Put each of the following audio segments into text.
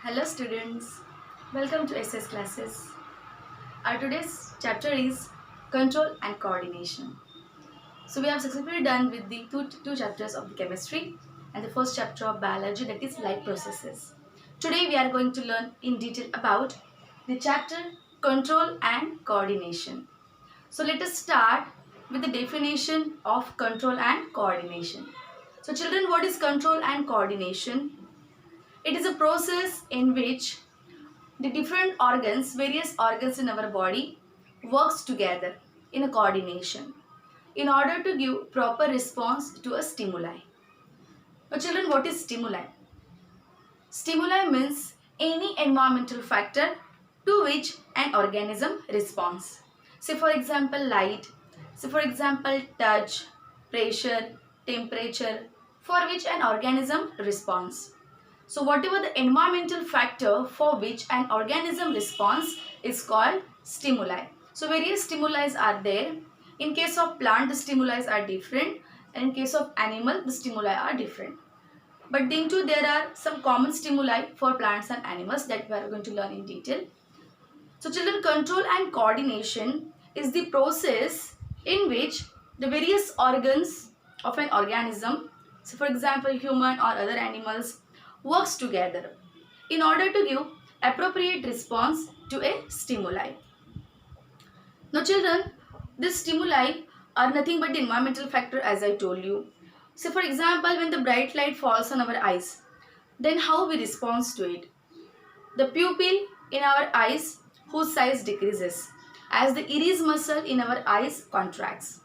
Hello students, welcome to SS classes. Our today's chapter is control and coordination. So we have successfully done with the two chapters of the chemistry and the first chapter of biology, that is life processes. Today we are going to learn in detail about the chapter control and coordination. So let us start with the definition of control and coordination. So children, what is control and coordination? It is a process in which the different organs, various organs in our body works together in a coordination in order to give proper response to a stimuli. Now children, what is stimuli? Stimuli means any environmental factor to which an organism responds. Say for example light, say for example touch, pressure, temperature, for which an organism responds. So whatever the environmental factor for which an organism responds is called stimuli. So various stimuli are there. In case of plant, the stimuli are different, and in case of animal, the stimuli are different. But then too there are some common stimuli for plants and animals that we are going to learn in detail. So children, control and coordination is the process in which the various organs of an organism, so for example human or other animals, works together in order to give appropriate response to a stimuli. Now children, these stimuli are nothing but the environmental factor, as I told you. So for example, when the bright light falls on our eyes, then how we respond to it? The pupil in our eyes, whose size decreases as the iris muscle in our eyes contracts.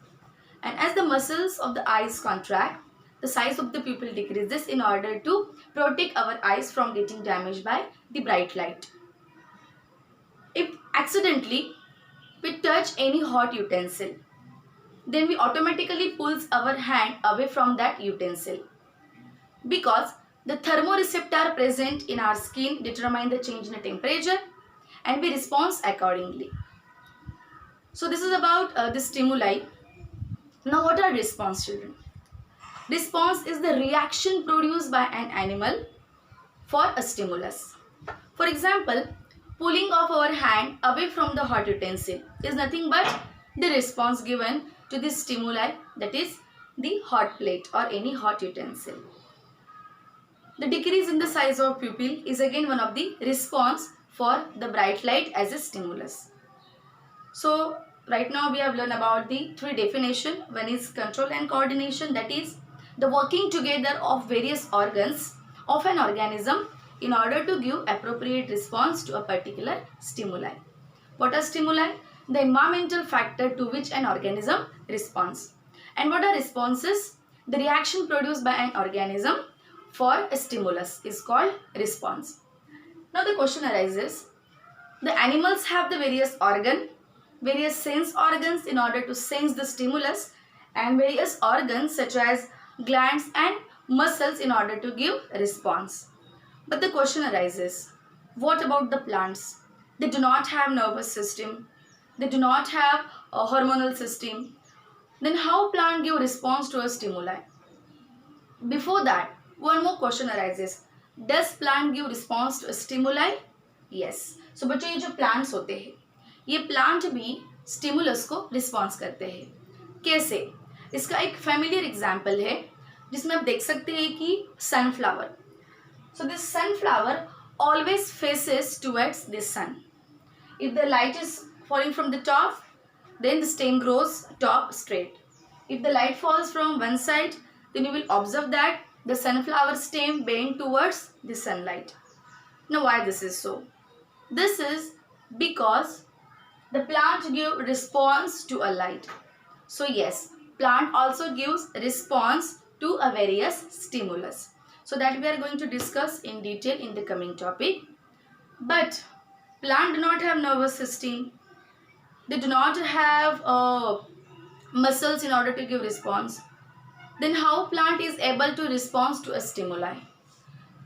And as the muscles of the eyes contract, the size of the pupil decreases in order to protect our eyes from getting damaged by the bright light. If accidentally we touch any hot utensil, then we automatically pulls our hand away from that utensil, because the thermoreceptor present in our skin determine the change in the temperature and we respond accordingly. So this is about the stimuli. Now what are response, children? Response is the reaction produced by an animal for a stimulus. For example, pulling of our hand away from the hot utensil is nothing but the response given to the stimuli, that is the hot plate or any hot utensil. The decrease in the size of pupil is again one of the response for the bright light as a stimulus. So right now we have learned about the three definition. One is control and coordination, that is the working together of various organs of an organism in order to give appropriate response to a particular stimuli. What are stimuli? The environmental factor to which an organism responds. And what are responses? The reaction produced by an organism for a stimulus is called response. Now the question arises, the animals have the various sense organs in order to sense the stimulus, and various organs such as glands and muscles in order to give response. But the question arises, what about the plants? They do not have nervous system, they do not have a hormonal system. Then how plant give response to a stimuli? Before that, one more question arises, does plant give response to a stimuli? Yes. So बच्चों, ये जो plants होते हैं, ये plant भी stimulus को response करते हैं. कैसे? इसका एक फेमिलियर एग्जाम्पल है जिसमें आप देख सकते हैं कि sunflower. So this sunflower always faces towards the sun. If the light is falling from the top, then the stem grows top straight. If the light falls from one side, then you will observe that the sunflower stem bend towards the sunlight. Now why this is so? This is because the plant gives response to a light. So yes, plant also gives response to a various stimulus. So that we are going to discuss in detail in the coming topic. But plant do not have nervous system. They do not have muscles in order to give response. Then how plant is able to respond to a stimuli?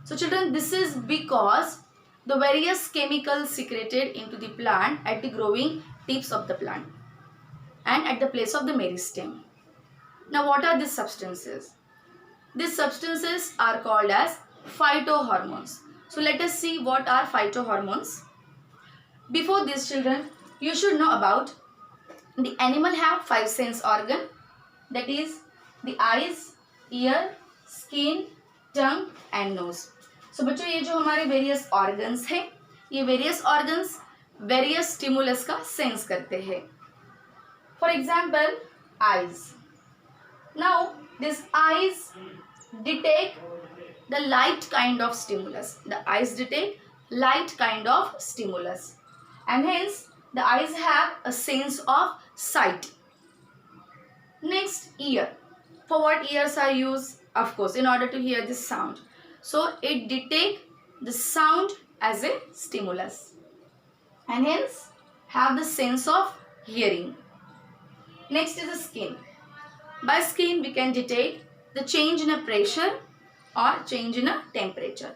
So children, this is because the various chemicals secreted into the plant at the growing tips of the plant and at the place of the meristem. Now what are these substances? These substances are called as phytohormones. So let us see what are phytohormones. Before this, children, you should know about the animal have 5 sense organ, that is the eyes, ear, skin, tongue and nose. So बच्चों ये जो हमारे various organs हैं, ये various organs various stimulus का sense करते हैं. For example, eyes. Now these eyes detect the light kind of stimulus. The eyes detect light kind of stimulus, and hence the eyes have a sense of sight. Next, ear. For what ears are used? Of course, in order to hear the sound. So it detects the sound as a stimulus, and hence have the sense of hearing. Next is the skin. By skin we can detect the change in a pressure or change in a temperature.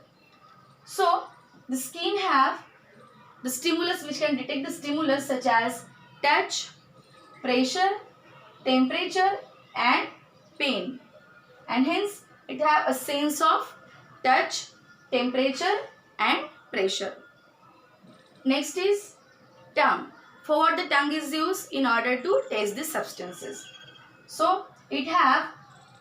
So the skin have the stimulus which can detect the stimulus such as touch, pressure, temperature and pain, and hence it have a sense of touch, temperature and pressure. Next is tongue. For what the tongue is used? In order to taste the substances. So it have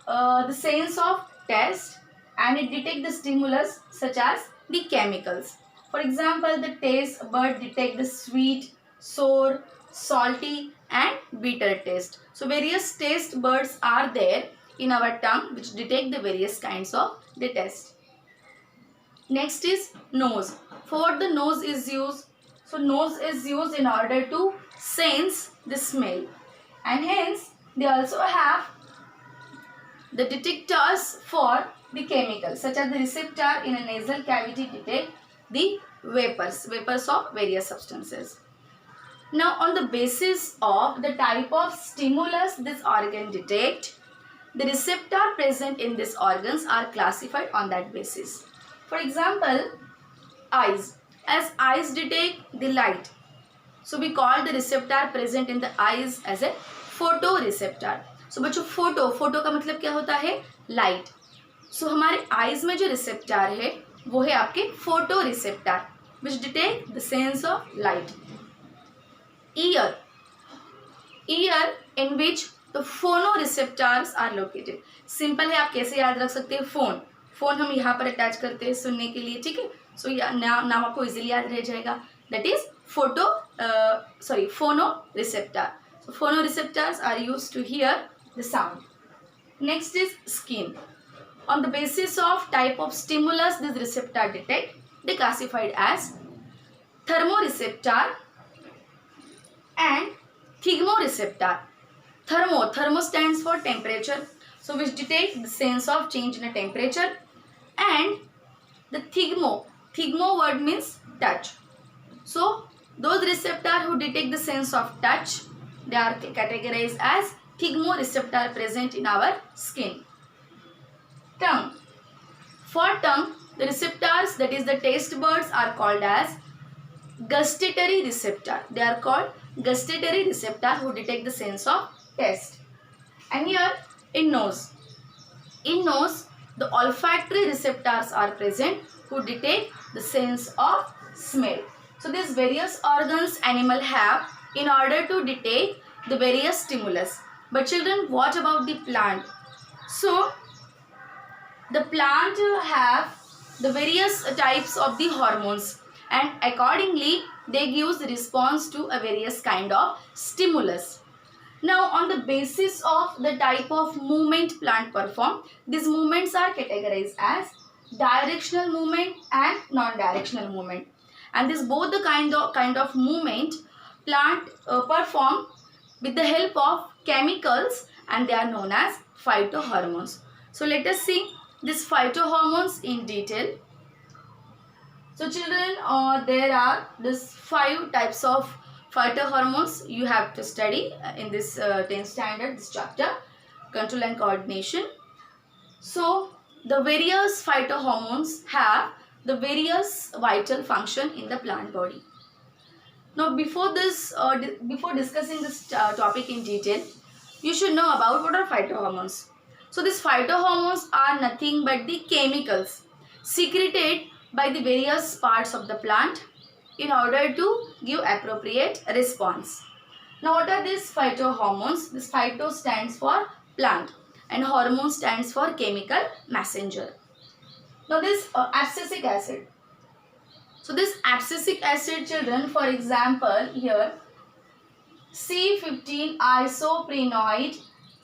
the sense of taste, and it detect the stimulus such as the chemicals. For example, the taste bud detect the sweet, sour, salty and bitter taste. So various taste buds are there in our tongue which detect the various kinds of the taste. Next is nose. For what the nose is used? So nose is used in order to sense the smell, and hence they also have the detectors for the chemicals such as the receptor in a nasal cavity detect the vapors of various substances. Now on the basis of the type of stimulus this organ detect, the receptor present in these organs are classified on that basis. For example, eyes. As eyes detect the light, so we call the receptor present in the eyes as a photoreceptor. So बच्चों photo का मतलब क्या होता है? Light. सो हमारे eyes में जो receptor है वो है आपके photo receptor which detect the sense of light. Year in which the फोनो रिसेप्टर्स आर लोकेटेड. सिंपल है, आप कैसे याद रख सकते हैं? फोन हम यहाँ पर अटैच करते हैं सुनने के लिए, ठीक है. सो नाम आपको इजीली याद रह जाएगा. दैट इज फोनो receptor. So phonoreceptors are used to hear the sound. Next is skin. On the basis of type of stimulus this receptor detect, they classified as thermoreceptor and thigmoreceptor. Thermo stands for temperature, so which detect the sense of change in a temperature, and the thigmo word means touch. So those receptors who detect the sense of touch, they are categorized as thigmoreceptor present in our skin. Tongue. For tongue, the receptors, that is the taste buds, are called as gustatory receptor. They are called gustatory receptor who detect the sense of taste. And here in nose, the olfactory receptors are present who detect the sense of smell. So these various organs animal have in order to detect the various stimulus. But children, what about the plant? So the plant have the various types of the hormones, and accordingly they give response to a various kind of stimulus. Now on the basis of the type of movement plant perform, these movements are categorized as directional movement and non-directional movement, and this both the kind of movement plant perform with the help of chemicals, and they are known as phytohormones. So let us see these phytohormones in detail. So children, there are these 5 types of phytohormones you have to study in this 10th standard, this chapter, control and coordination. So the various phytohormones have the various vital function in the plant body. Now before discussing this topic in detail, you should know about what are phytohormones. So these phytohormones are nothing but the chemicals secreted by the various parts of the plant in order to give appropriate response. Now what are these phytohormones? This phyto stands for plant and hormone stands for chemical messenger. Now this abscisic acid. So this abscisic acid, children, for example here C15 isoprenoid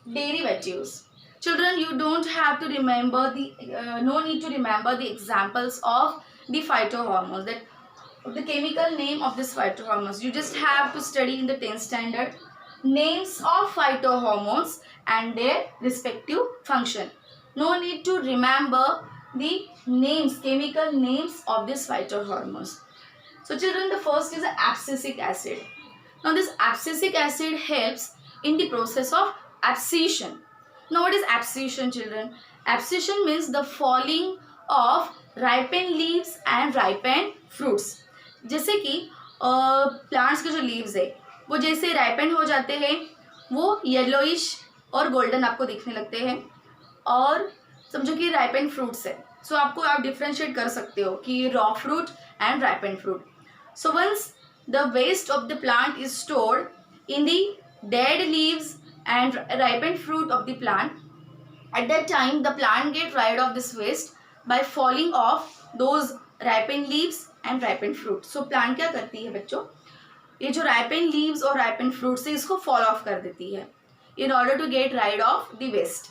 derivatives. Children, you don't have to remember no need to remember the examples of the phytohormones, that the chemical name of this phytohormones. You just have to study in the 10th standard names of phytohormones and their respective function. No need to remember the names, chemical names of these phytohormones. So children, the first is abscisic acid. Now this abscisic acid helps in the process of abscission. Now what is abscission, children? Abscission means the falling of ripened leaves and ripened fruits. जैसे कि plants के जो leaves है वो जैसे ripened हो जाते हैं वो येलोइश और गोल्डन आपको दिखने लगते हैं, और समझो कि राइपेंड फ्रूट्स है. सो आपको आप डिफ्रेंशिएट कर सकते हो कि raw fruit and ripened fruit. So once the waste of the plant is stored in the dead leaves and ripened fruit of the plant. At that time the plant get rid of this waste by falling off those ripened leaves and ripened fruit. So plant क्या करती है बच्चों, ये जो ripened leaves और ripened fruits है इसको fall off कर देती है in order to get rid of the waste.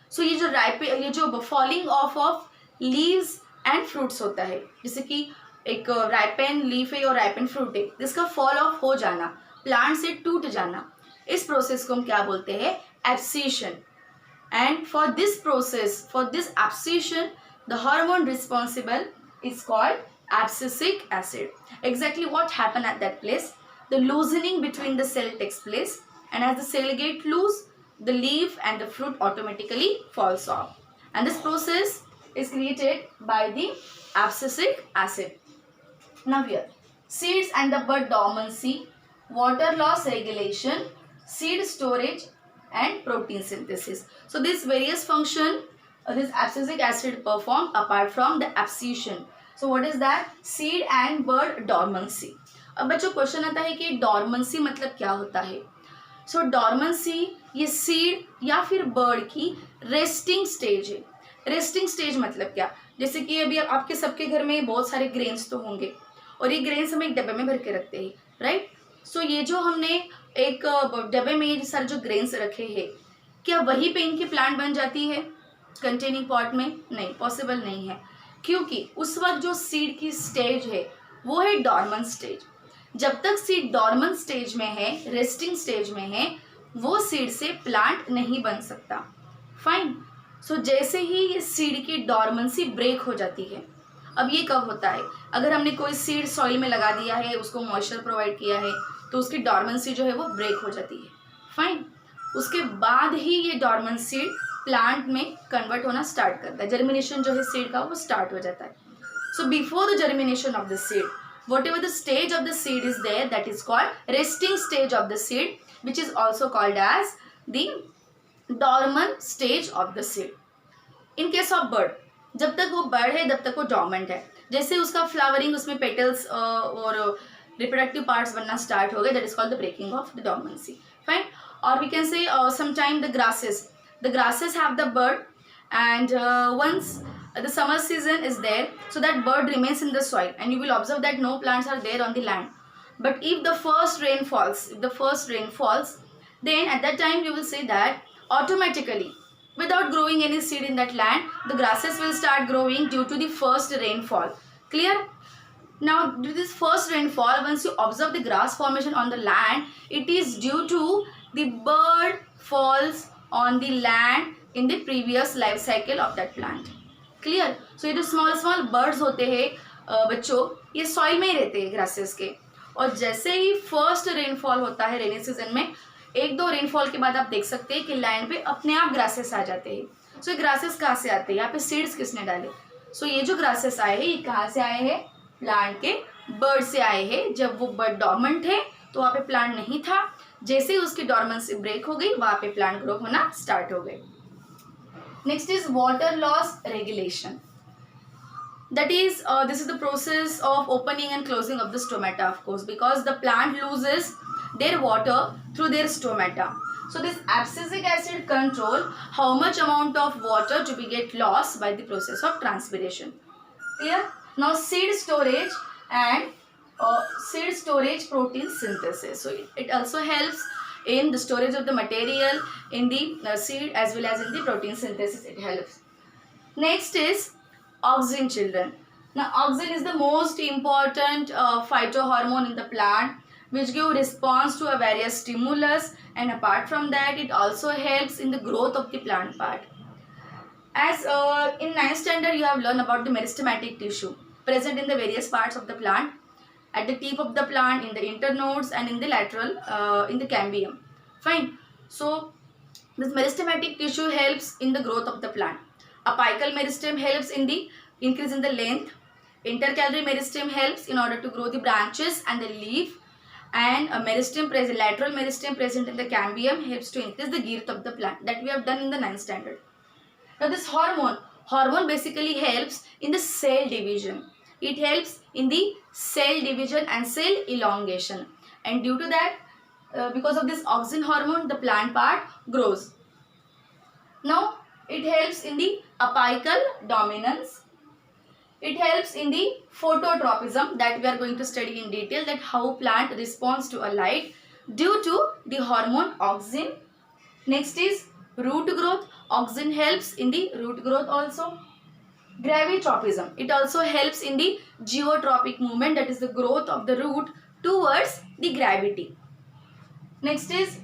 So ये जो falling off of leaves and fruits होता है, जैसे कि एक राइपेन लीफ है और राइपेन फ्रूट है, जिसका फॉल ऑफ हो जाना, प्लांट से टूट जाना, इस प्रोसेस को हम क्या बोलते हैं? Abscission. And for this process, for this abscission, the hormone responsible is called abscisic acid. Exactly what happened at that place? The loosening between the cell takes place, and as the cell get loose, the leaf and the fruit automatically falls off. And this process is created by the abscisic acid. Now here, seeds and the bud dormancy, water loss regulation, seed storage and protein synthesis. So this various function this abscisic acid perform apart from the abscission. So what is that? Seed and bud dormancy. अब बच्चों question आता है कि dormancy मतलब क्या होता है? सो dormancy ये सीड या फिर बर्ड की रेस्टिंग स्टेज है. रेस्टिंग स्टेज मतलब क्या? जैसे कि अभी आपके सबके घर में बहुत सारे ग्रेन्स तो होंगे और ये ग्रेन्स हम एक डब्बे में भर के रखते हैं, राइट? सो ये जो हमने एक डब्बे में ये सारे जो ग्रेन्स रखे हैं, क्या वहीं पे इनकी प्लांट बन जाती है कंटेनिंग पॉट में? नहीं, पॉसिबल नहीं है, क्योंकि उस वक्त जो सीड की स्टेज है वो है डॉर्मेंट स्टेज. जब तक सीड डॉर्मेंट स्टेज में है, रेस्टिंग स्टेज में है, वो सीड से प्लांट नहीं बन सकता. फाइन. सो जैसे ही ये सीड की डॉर्मेंसी ब्रेक हो जाती है, अब ये कब होता है? अगर हमने कोई सीड सॉइल में लगा दिया है, उसको मॉइस्चर प्रोवाइड किया है, तो उसकी डॉर्मेंसी जो है वो ब्रेक हो जाती है. फाइन. उसके बाद ही ये डॉर्मेंट सीड प्लांट में कन्वर्ट होना स्टार्ट करता है. जर्मिनेशन जो है सीड का वो स्टार्ट हो जाता है. So before the germination of the seed, whatever the stage of the seed is there, that is called resting stage of the seed, which is also called as the dormant stage of the seed. In case of bird, जब तक वो bird है तब तक वो dormant है. जैसे उसका फ्लावरिंग, उसमें पेटल्स और रिप्रोडक्टिव पार्ट्स बनना स्टार्ट हो गए, that is called the breaking of the dormancy. Fine. और we can say sometime the grasses have the bud, and once the summer season is there, so that bird remains in the soil, and you will observe that no plants are there on the land. But if the first rain falls, then at that time you will see that automatically, without growing any seed in that land, the grasses will start growing due to the first rainfall. Clear? Now due to this first rainfall, once you observe the grass formation on the land, it is due to the bird falls on the land in the previous life cycle of that plant. Clear? So ये जो small birds होते हैं बच्चों, ये soil में ही रहते हैं grasses के, और जैसे ही फर्स्ट रेनफॉल होता है रेनी सीजन में, 1-2 रेनफॉल के बाद आप देख सकते हैं कि लैंड पे अपने आप ग्रासेस आ जाते हैं. सो ये ग्रासेस कहाँ से आते हैं? यहाँ पे सीड्स किसने डाले? सो ये जो ग्रासेस आए हैं ये कहाँ से आए हैं? प्लांट के बर्ड से आए हैं. जब वो बर्ड डॉर्मेंट है तो वहाँ पे प्लांट नहीं था, जैसे ही उसकी डॉर्मेंसी ब्रेक हो गई वहाँ पे प्लांट ग्रो होना स्टार्ट हो गए. Next is water loss regulation. That is, this is the process of opening and closing of the stomata, of course, because the plant loses their water through their stomata. So this abscisic acid control how much amount of water to be get lost by the process of transpiration. Clear? Now seed storage and seed storage protein synthesis. So it also helps in the storage of the material in the seed as well as in the protein synthesis. It helps. Next is auxin, children. Now auxin is the most important phytohormone in the plant, which give response to a various stimulus, and apart from that it also helps in the growth of the plant part. As in 9th standard you have learned about the meristematic tissue present in the various parts of the plant, at the tip of the plant, in the internodes and in the lateral in the cambium. Fine. So this meristematic tissue helps in the growth of the plant. Apical meristem helps in the increase in the length. Intercalary meristem helps in order to grow the branches and the leaf, and a meristem present, lateral meristem present in the cambium helps to increase the girth of the plant. That we have done in the 9th standard. Now this hormone basically helps in the cell division. It helps in the cell division and cell elongation, and due to that, because of this auxin hormone, the plant part grows. Now it helps in the apical dominance. It helps in the phototropism, that we are going to study in detail, that how plant responds to a light due to the hormone auxin. Next is root growth. Auxin helps in the root growth also. Gravitropism. It also helps in the geotropic movement, that is the growth of the root towards the gravity. Next is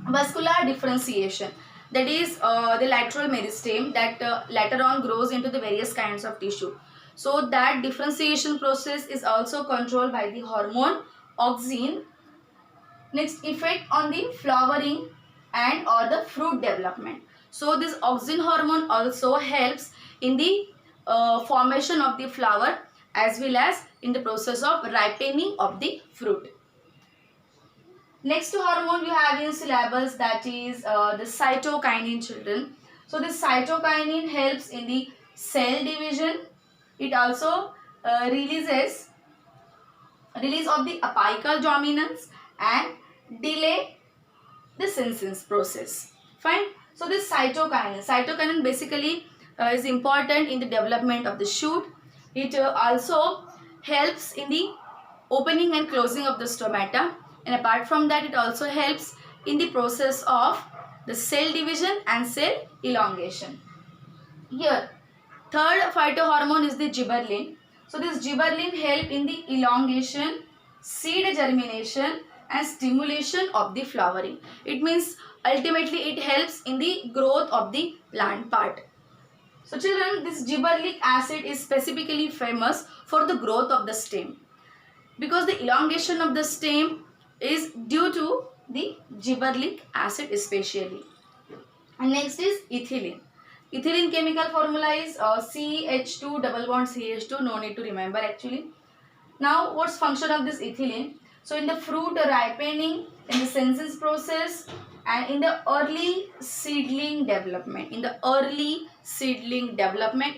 vascular differentiation. That is the lateral meristem that later on grows into the various kinds of tissue. So that differentiation process is also controlled by the hormone auxin. Next, effect on the flowering and or the fruit development. So this auxin hormone also helps in the formation of the flower as well as in the process of ripening of the fruit. Next hormone you have in syllabus, that is the cytokinin, children. So this cytokinin helps in the cell division. It also release of the apical dominance and delay the senescence process. Fine. So this cytokinin basically is important in the development of the shoot. It also helps in the opening and closing of the stomata, and apart from that it also helps in the process of the cell division and cell elongation. Here third phytohormone is the gibberellin. So this gibberellin help in the elongation, seed germination and stimulation of the flowering. It means ultimately it helps in the growth of the plant part. So children, this gibberellic acid is specifically famous for the growth of the stem, because the elongation of the stem is due to the gibberellic acid especially. And next is ethylene. Ethylene chemical formula is CH2 double bond CH2. No need to remember actually. Now what's function of this ethylene? So in the fruit ripening, in the senescence process and in the early seedling development.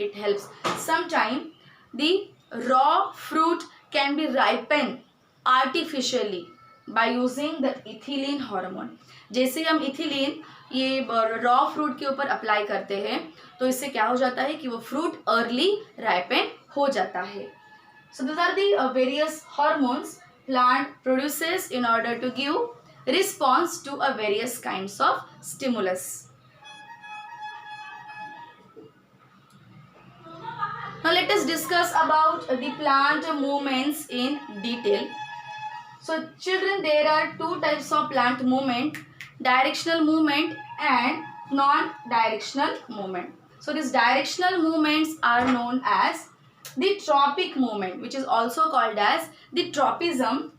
It helps. Sometime the raw fruit can be ripened artificially by using the ethylene hormone. जैसे हम ethylene ये raw fruit के ऊपर apply करते हैं तो इससे क्या हो जाता है कि वो फ्रूट अर्ली राइपेन हो जाता है. So these are the various hormones plant produces in order to give response to a various kinds of stimulus. Now let us discuss about the plant movements in detail. So children, there are two types of plant movement: directional movement and non-directional movement. So these directional movements are known as the tropic movement, which is also called as the tropism,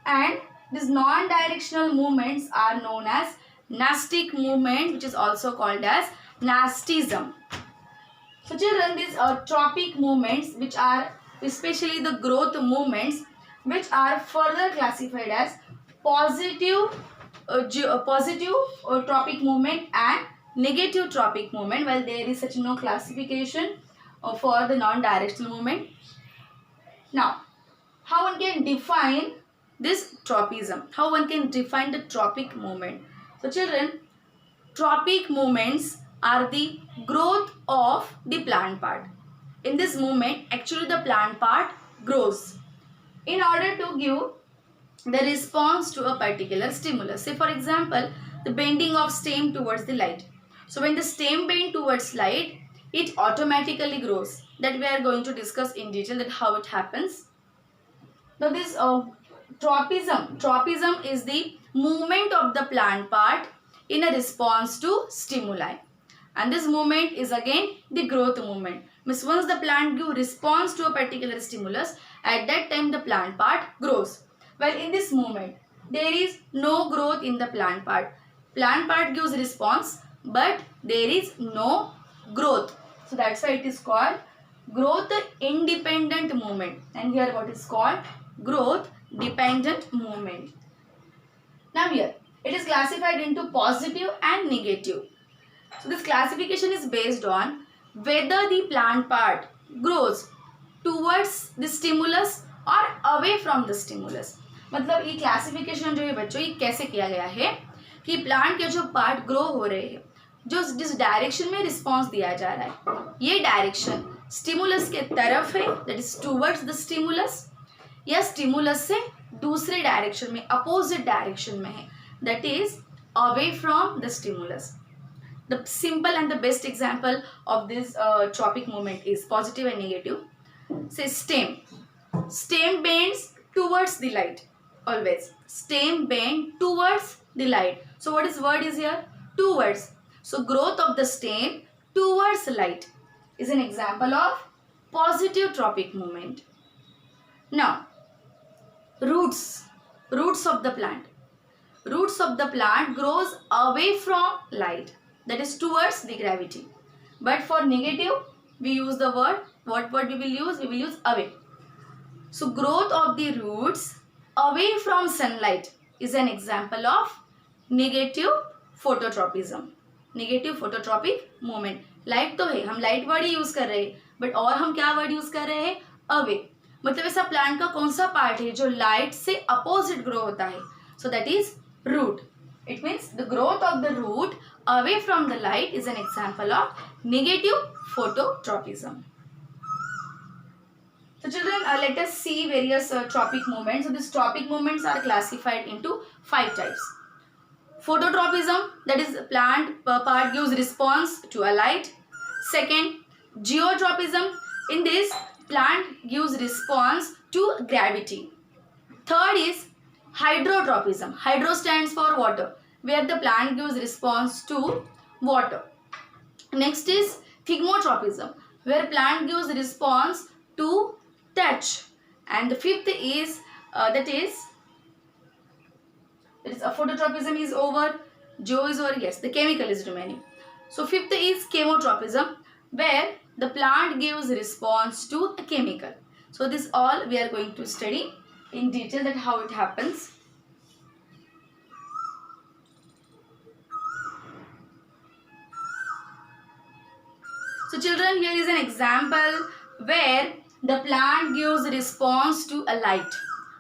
and these non-directional movements are known as nastic movement, which is also called as nastism. So children, these are tropic movements, which are especially the growth movements, which are further classified as positive tropic movement and negative tropic movement. Well, there is such no classification for the non-directional movement. Now, how one can define this tropism? How one can define the tropic movement? So children, tropic movements are the growth of the plant part. In this movement, actually the plant part grows in order to give the response to a particular stimulus. Say for example, the bending of stem towards the light. So when the stem bends towards light, it automatically grows. That we are going to discuss in detail that how it happens. Now this tropism is the movement of the plant part in a response to stimuli. And this movement is again the growth movement. Means once the plant gives response to a particular stimulus, at that time the plant part grows. Well, in this movement, there is no growth in the plant part. Plant part gives response, but there is no growth. So that's why it is called growth independent movement. And here what is called growth dependent movement. Now here, it is classified into positive and negative. So this classification is based on whether the plant part grows towards the stimulus or away from the stimulus. मतलब ये classification जो है बच्चों, ये कैसे किया गया है कि प्लांट के जो पार्ट ग्रो हो रहे हैं, जो जिस डायरेक्शन में रिस्पॉन्स दिया जा रहा है, ये डायरेक्शन स्टिमुलस के तरफ है, that is towards the stimulus, या स्टिमुलस से दूसरे डायरेक्शन में, अपोजिट डायरेक्शन में है, that is away from the stimulus. The simple and the best example of this tropic movement is positive and negative. Say stem. Stem bends towards the light. Always. Stem bend towards the light. So what is word is here? Towards. So growth of the stem towards light is an example of positive tropic movement. Now, roots. Roots of the plant. Roots of the plant grows away from light. That is towards the gravity. But for negative, we use the word, what word we will use? We will use away. So growth of the roots away from sunlight is an example of negative phototropism. Negative phototropic movement. Light तो है, हम light word ही use कर रहे हैं, but और हम क्या word use कर रहे हैं? अवे. मतलब ऐसा प्लांट का कौन सा पार्ट है जो लाइट से अपोजिट ग्रो होता है? So that is root. It means the growth of the root away from the light is an example of negative phototropism. So children, let us see various tropic movements. So these tropic movements are classified into 5 types. Phototropism, that is plant part gives response to a light. Second, geotropism. In this, plant gives response to gravity. Third is hydrotropism. Hydro stands for water, where the plant gives response to water. Next is thigmotropism, where plant gives response to touch. And the fifth is that is a phototropism is over, geo is over, yes, the chemical is remaining. So fifth is chemotropism, where the plant gives response to a chemical. So this all we are going to study in detail, that how it happens. So children, here is an example where the plant gives response to a light.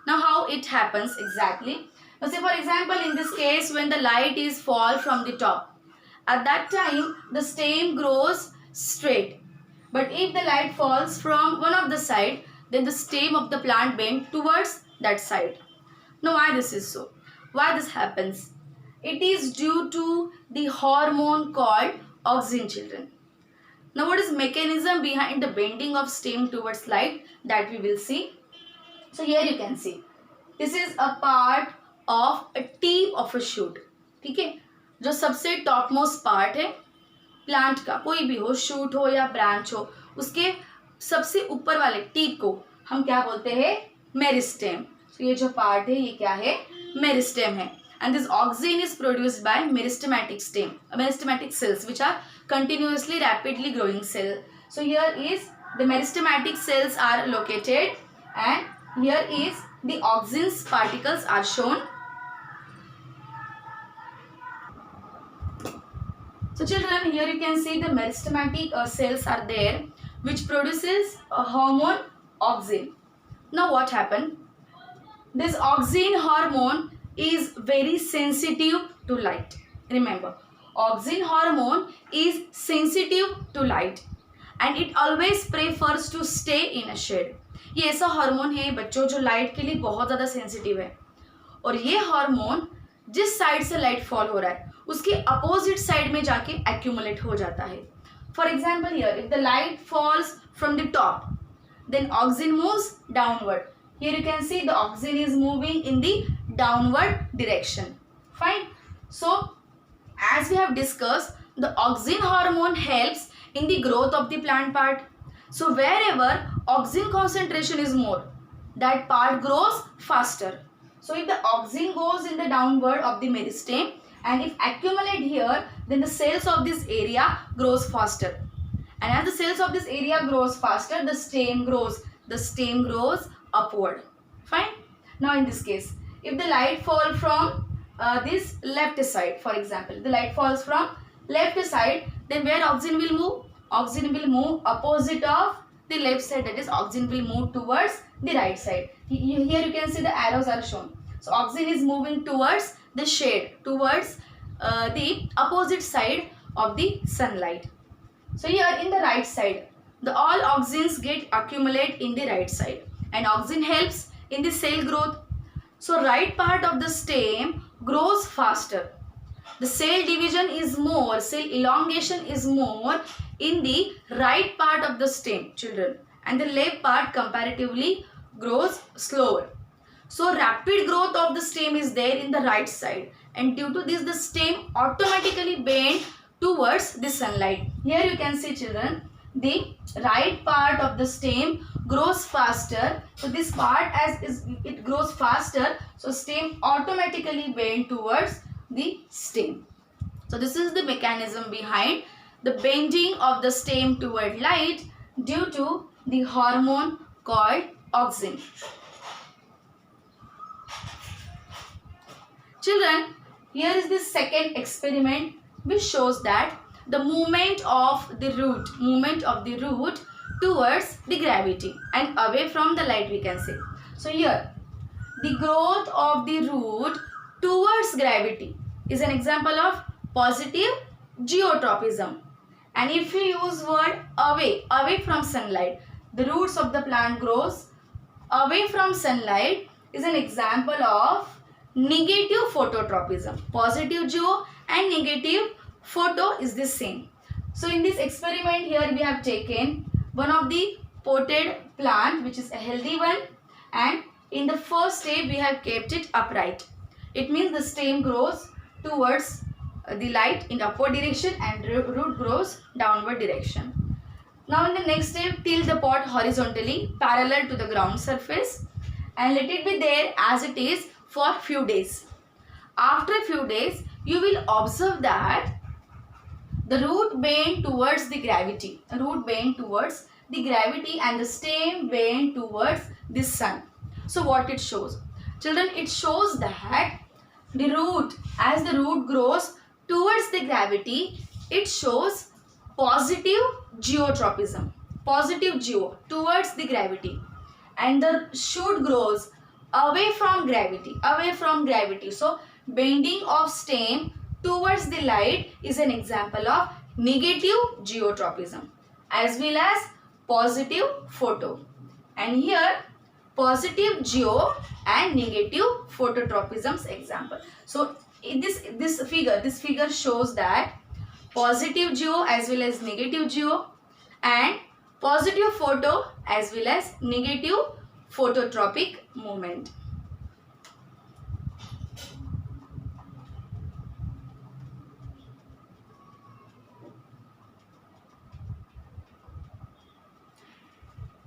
Now how it happens exactly? Now say for example, in this case, when the light is fall from the top, at that time the stem grows straight. But if the light falls from one of the side, then the stem of the plant bend towards that side. Now why this is so? Why this happens? It is due to the hormone called auxin, children. Now what is mechanism behind the bending of stem towards light, that we will see. So here you can see, this is a part of a tip of a shoot. ठीक है, जो सबसे top most part है plant का, कोई भी हो, shoot हो या ब्रांच हो, उसके सबसे ऊपर वाले टिप को हम क्या बोलते हैं? मेरिस्टेम. तो ये जो पार्ट है ये क्या है? मेरिस्टेम है. And this auxin is produced by meristematic stem, meristematic cells, which are continuously rapidly growing cell. So here is the meristematic cells are located, and here is the auxins particles are shown. So children, here you can see the meristematic cells are there, which produces a hormone auxin. Now what happened? This auxin hormone is very sensitive to light. Remember, auxin hormone is sensitive to light and it always prefers to stay in a shade. ये ऐसा hormone है बच्चों जो light के लिए बहुत ज़्यादा sensitive है और ये हार्मोन जिस साइड से लाइट फॉल हो रहा है उसके अपोजिट साइड में जाके एक्यूमुलेट हो जाता है. For example here if the light falls from the top then auxin moves downward. Here you can see the auxin is moving in the downward direction. Fine. So as we have discussed, the auxin hormone helps in the growth of the plant part. So wherever auxin concentration is more, that part grows faster. So if the auxin goes in the downward of the meristem and if accumulate here, then the cells of this area grows faster. And as the cells of this area grows faster, the stem grows upward. Fine. Now in this case, if the light fall from this left side, for example, the light falls from left side, then where auxin will move? Auxin will move opposite of the left side, that is auxin will move towards the right side. Here you can see the arrows are shown. So auxin is moving towards the shade, towards the opposite side of the sunlight. So here in the right side, all auxins get accumulate in the right side and auxin helps in the cell growth. So right part of the stem grows faster. The cell division is more, cell elongation is more in the right part of the stem, children, and the left part comparatively grows slower. So rapid growth of the stem is there in the right side and due to this the stem automatically bend towards the sunlight. Here you can see, children, the right part of the stem grows faster. So this part it grows faster, so stem automatically bend towards the stem. So this is the mechanism behind the bending of the stem toward light due to the hormone called auxin. Children, here is the second experiment which shows that the movement of the root towards the gravity and away from the light, we can say. So here the growth of the root towards gravity is an example of positive geotropism. And if you use word away from sunlight, the roots of the plant grows away from sunlight is an example of negative phototropism. Positive geo and negative photo is the same. So in this experiment here we have taken one of the potted plant which is a healthy one, and in the first step we have kept it upright. It means the stem grows towards the light in upward direction and root grows downward direction. Now in the next step, tilt the pot horizontally parallel to the ground surface and let it be there as it is for few days. After a few days you will observe that the root bend towards the gravity. Root bend towards the gravity and the stem bend towards the sun. So what it shows? Children, it shows that the root, as the root grows towards the gravity, it shows positive geotropism. Positive geo towards the gravity. And the shoot grows away from gravity. So bending of stem towards the light is an example of negative geotropism as well as positive photo. And here positive geo and negative phototropism's example. So in this figure shows that positive geo as well as negative geo and positive photo as well as negative phototropic movement.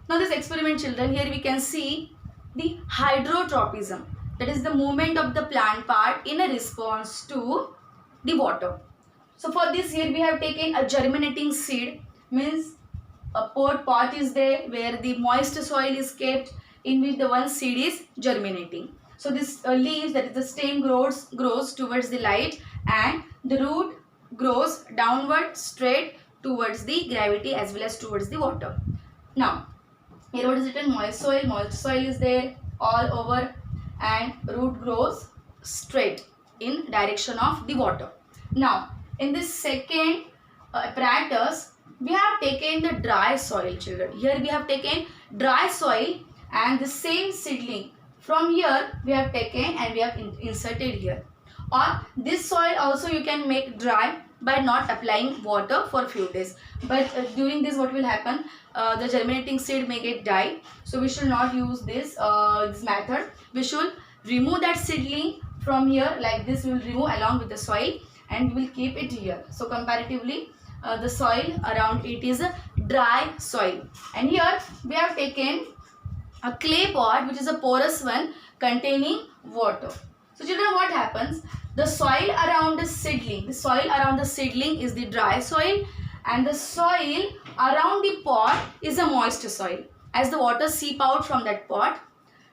Now this experiment, children, here we can see the hydrotropism, that is the movement of the plant part in a response to the water. So for this here we have taken a germinating seed, means a pot is there where the moist soil is kept in which the one seed is germinating. So this leaves, that is the stem grows towards the light and the root grows downward straight towards the gravity as well as towards the water. Now, here what is written? Moist soil. Moist soil is there all over, and root grows straight in direction of the water. Now, in this second apparatus, we have taken the dry soil, children. Here we have taken dry soil and the same seedling. From here we have taken and we have inserted here. Or this soil also you can make dry by not applying water for a few days. But during this what will happen? The germinating seed may get die. So we should not use this, this method. We should remove that seedling from here like this. We will remove along with the soil and we will keep it here. So comparatively the soil around it is a dry soil. And here we have taken a clay pot which is a porous one containing water. So children, what happens? The soil around the seedling, is the dry soil, and the soil around the pot is a moist soil as the water seep out from that pot.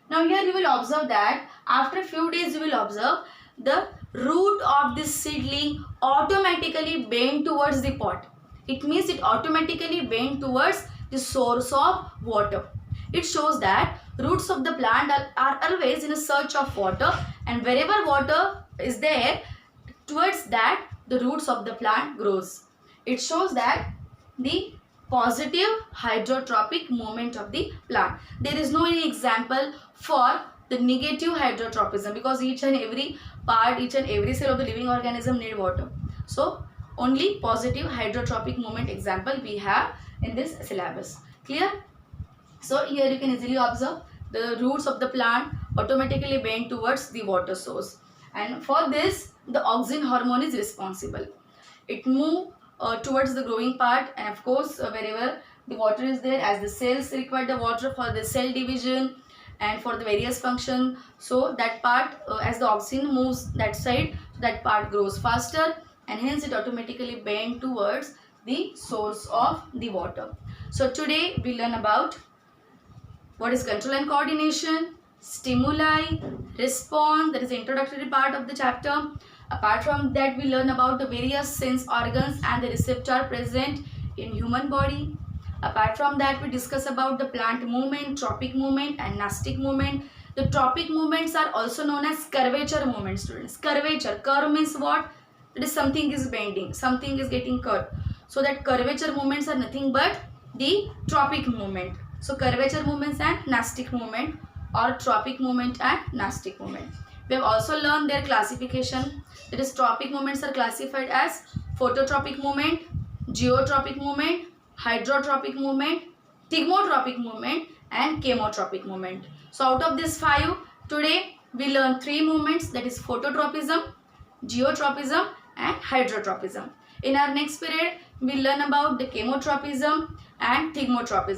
Now here you will observe that after a few days you will observe the root of this seedling automatically bend towards the pot. It means it automatically bend towards the source of water. It shows that roots of the plant are always in a search of water, and wherever water is there, towards that the roots of the plant grows. It shows that the positive hydrotropic movement of the plant. There is no any example for the negative hydrotropism, because each and every part, each and every cell of the living organism need water. So only positive hydrotropic movement example we have in this syllabus. Clear? So here you can easily observe the roots of the plant automatically bend towards the water source, and for this the auxin hormone is responsible. It moves towards the growing part, and of course wherever the water is there, as the cells require the water for the cell division and for the various function, so that part as the auxin moves that side, that part grows faster, and hence it automatically bend towards the source of the water. So today we learn about what is control and coordination, stimuli, response, that is the introductory part of the chapter. Apart from that, we learn about the various sense organs and the receptor present in human body. Apart from that, we discuss about the plant movement, tropic movement and nastic movement. The tropic movements are also known as curvature movements, students. Curvature, curve means what? That is something is bending, something is getting curved. So that curvature movements are nothing but the tropic movement. So curvature movements and nastic movement, or tropic movement and nastic movement. We have also learned their classification. That is, tropic movements are classified as phototropic movement, geotropic movement, hydrotropic movement, thigmotropic movement and chemotropic movement. So out of these 5, today we learn 3 movements, that is phototropism, geotropism and hydrotropism. In our next period, we learn about the chemotropism and thigmotropism.